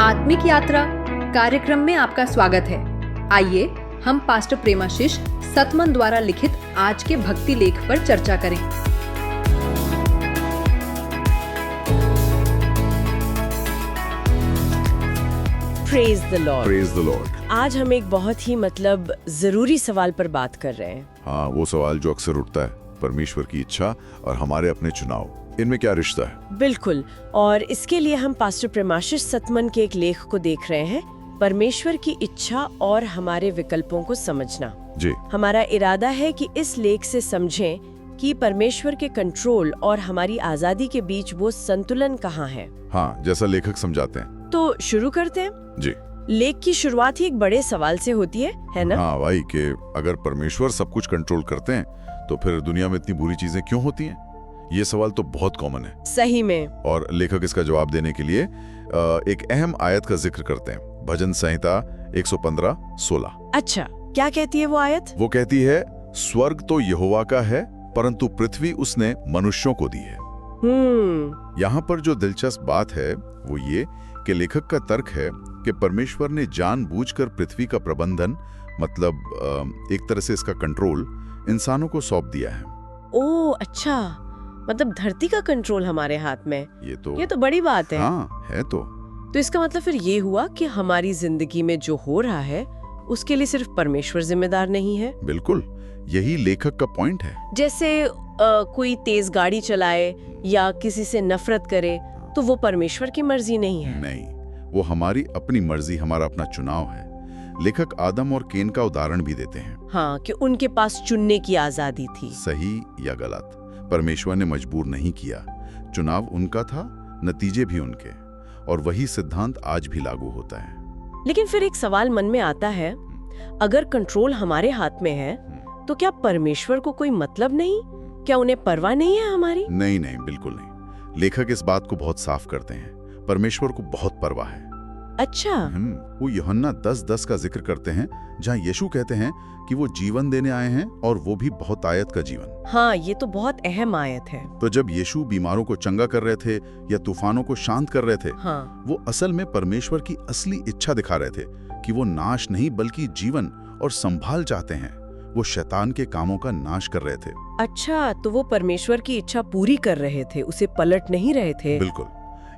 आत्मिक यात्रा कार्यक्रम में आपका स्वागत है। आइए हम पास्टर प्रेमाशीष सतमन द्वारा लिखित आज के भक्ति लेख पर चर्चा करें। Praise the Lord. Praise the Lord. आज हम एक बहुत ही जरूरी सवाल पर बात कर रहे हैं। हाँ, वो सवाल जो अक्सर उठता है, परमेश्वर की इच्छा और हमारे अपने चुनाव, इनमें क्या रिश्ता है? बिल्कुल, और इसके लिए हम पास्टर प्रेमाशीष सतमन के एक लेख को देख रहे हैं, परमेश्वर की इच्छा और हमारे विकल्पों को समझना। जी। हमारा इरादा है कि इस लेख से समझें कि परमेश्वर के कंट्रोल और हमारी आजादी के बीच वो संतुलन कहाँ है। हाँ, जैसा लेखक समझाते हैं। तो शुरू करते हैं। जी। लेख की शुरुआत ही एक बड़े सवाल से होती है ना? हाँ भाई, कि अगर परमेश्वर सब कुछ कंट्रोल करते हैं तो फिर दुनिया में इतनी बुरी चीजें क्यों होती हैं? ये सवाल तो बहुत कॉमन है। सही में। और लेखक इसका जवाब देने के लिए एक अहम आयत का जिक्र करते हैं, भजन संहिता 115:16। अच्छा, क्या कहती है वो आयत? वो कहती है, स्वर्ग तो यहोवा का है परंतु पृथ्वी उसने मनुष्यों को दी है। यहाँ पर जो दिलचस्प बात है वो ये कि लेखक का तर्क है कि परमेश्वर ने जानबूझकर पृथ्वी का प्रबंधन, मतलब एक तरह से इसका कंट्रोल, इंसानों को सौंप दिया है। ओह अच्छा, मतलब धरती का कंट्रोल हमारे हाथ में। ये तो बड़ी बात है। हाँ, है तो इसका मतलब फिर ये हुआ कि हमारी जिंदगी में जो हो रहा है उसके लिए सिर्फ परमेश्वर जिम्मेदार नहीं है। बिल्कुल, यही लेखक का पॉइंट है। जैसे कोई तेज गाड़ी चलाए या किसी से नफरत करे तो वो परमेश्वर की मर्जी नहीं है। नहीं, वो हमारी अपनी मर्जी, हमारा अपना चुनाव है। लेखक आदम और केन का उदाहरण भी देते हैं। हाँ, कि उनके पास चुनने की आजादी थी। सही या गलत, परमेश्वर ने मजबूर नहीं किया। चुनाव उनका था, नतीजे भी उनके, और वही सिद्धांत आज भी लागू होता है। लेकिन फिर एक सवाल मन में आता है, अगर कंट्रोल हमारे हाथ में है तो क्या परमेश्वर को कोई मतलब नहीं? क्या उन्हें परवाह नहीं है हमारी? नहीं, बिल्कुल नहीं। लेखक इस बात को बहुत साफ करते हैं, परमेश्वर को बहुत परवाह है। अच्छा। वो यूहन्ना 10:10 का जिक्र करते हैं, जहाँ यीशु कहते हैं कि वो जीवन देने आए हैं, और वो भी बहुत आयत का जीवन। हाँ, ये तो बहुत अहम आयत है। तो जब यीशु बीमारों को चंगा कर रहे थे या तूफानों को शांत कर रहे थे, हाँ, वो असल में परमेश्वर की असली इच्छा दिखा रहे थे कि वो नाश नहीं बल्कि जीवन और संभाल चाहते हैं। वो शैतान के कामों का नाश कर रहे थे। अच्छा, तो वो परमेश्वर की इच्छा पूरी कर रहे थे, उसे पलट नहीं रहे थे। बिल्कुल,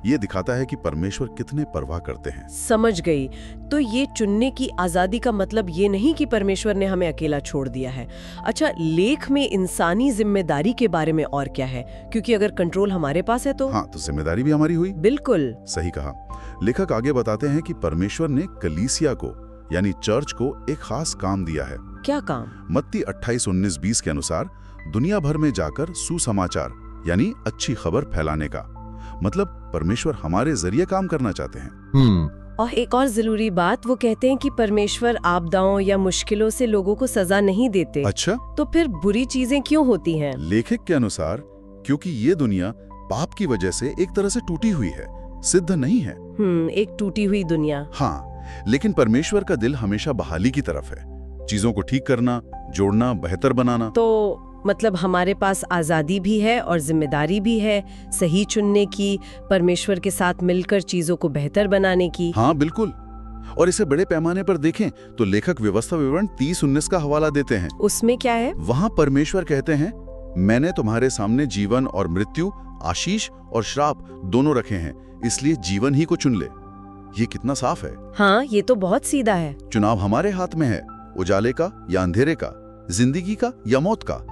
ये दिखाता है कि परमेश्वर कितने परवाह करते हैं। समझ गई। तो ये चुनने की आजादी का मतलब ये नहीं कि परमेश्वर ने हमें अकेला छोड़ दिया है। अच्छा, लेख में इंसानी जिम्मेदारी के बारे में और क्या है? क्योंकि अगर कंट्रोल हमारे पास है तो। हाँ, तो जिम्मेदारी भी हमारी हुई। बिल्कुल सही कहा। लेखक आगे बताते हैं कि परमेश्वर ने कलीसिया को, यानी चर्च को, एक खास काम दिया है। क्या काम? मत्ती 28:19-20 के अनुसार दुनिया भर में जाकर सुसमाचार यानी अच्छी खबर फैलाने का मतलब परमेश्वर हमारे जरिए काम करना चाहते हैं। और एक और जरूरी बात, वो कहते हैं कि परमेश्वर आपदाओं या मुश्किलों से लोगों को सजा नहीं देते। अच्छा, तो फिर बुरी चीजें क्यों होती हैं? लेखक के अनुसार क्योंकि ये दुनिया पाप की वजह से एक तरह से टूटी हुई है, सिद्ध नहीं है। एक टूटी हुई दुनिया। हाँ, लेकिन परमेश्वर का दिल हमेशा बहाली की तरफ है, चीजों को ठीक करना, जोड़ना, बेहतर बनाना। तो मतलब हमारे पास आजादी भी है और जिम्मेदारी भी है, सही चुनने की, परमेश्वर के साथ मिलकर चीजों को बेहतर बनाने की। हाँ बिल्कुल, और इसे बड़े पैमाने पर देखें तो लेखक व्यवस्था विवरण 30:19 का हवाला देते हैं। उसमें क्या है? वहाँ परमेश्वर कहते हैं, मैंने तुम्हारे सामने जीवन और मृत्यु, आशीष और श्राप दोनों रखे हैं, इसलिए जीवन ही को चुन ले। ये कितना साफ है। हाँ, ये तो बहुत सीधा है। चुनाव हमारे हाथ में है, उजाले का या अंधेरे का, जिंदगी का या मौत का।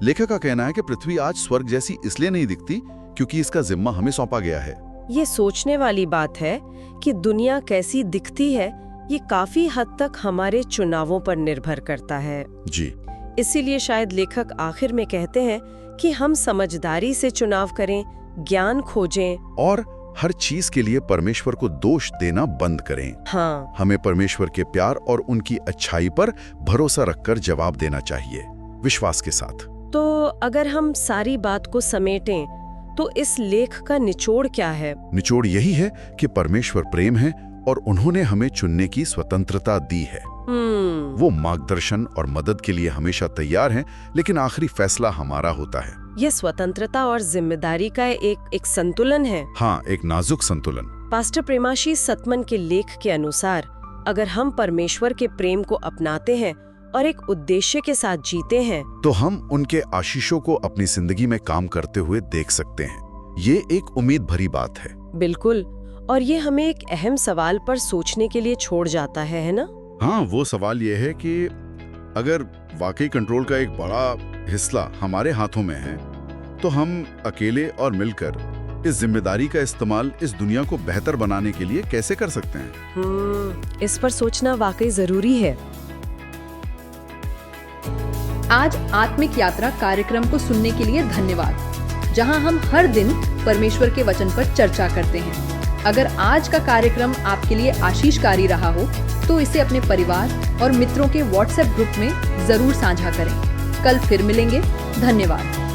लेखक का कहना है कि पृथ्वी आज स्वर्ग जैसी इसलिए नहीं दिखती क्योंकि इसका जिम्मा हमें सौंपा गया है। ये सोचने वाली बात है कि दुनिया कैसी दिखती है, ये काफी हद तक हमारे चुनावों पर निर्भर करता है। जी। इसीलिए शायद लेखक आखिर में कहते हैं कि हम समझदारी से चुनाव करें, ज्ञान खोजें और हर चीज के लिए परमेश्वर को दोष देना बंद करें। हाँ, हमें परमेश्वर के प्यार और उनकी अच्छाई पर भरोसा रखकर जवाब देना चाहिए, विश्वास के साथ। तो अगर हम सारी बात को समेटें तो इस लेख का निचोड़ क्या है? निचोड़ यही है कि परमेश्वर प्रेम है और उन्होंने हमें चुनने की स्वतंत्रता दी है। वो मार्गदर्शन और मदद के लिए हमेशा तैयार हैं, लेकिन आखिरी फैसला हमारा होता है। ये स्वतंत्रता और जिम्मेदारी का एक संतुलन है। हाँ, एक नाजुक संतुलन। पास्टर प्रेमाशीष सतमन के लेख के अनुसार अगर हम परमेश्वर के प्रेम को अपनाते हैं और एक उद्देश्य के साथ जीते हैं तो हम उनके आशीषों को अपनी जिंदगी में काम करते हुए देख सकते हैं। ये एक उम्मीद भरी बात है। बिल्कुल, और ये हमें एक अहम सवाल पर सोचने के लिए छोड़ जाता है ना? हाँ, वो सवाल ये है कि अगर वाकई कंट्रोल का एक बड़ा हिस्सा हमारे हाथों में है तो हम अकेले और मिलकर इस जिम्मेदारी का इस्तेमाल इस दुनिया को बेहतर बनाने के लिए कैसे कर सकते हैं? इस पर सोचना वाकई जरूरी है। आज आत्मिक यात्रा कार्यक्रम को सुनने के लिए धन्यवाद, जहां हम हर दिन परमेश्वर के वचन पर चर्चा करते हैं। अगर आज का कार्यक्रम आपके लिए आशीषकारी रहा हो तो इसे अपने परिवार और मित्रों के व्हाट्सएप ग्रुप में जरूर साझा करें। कल फिर मिलेंगे। धन्यवाद।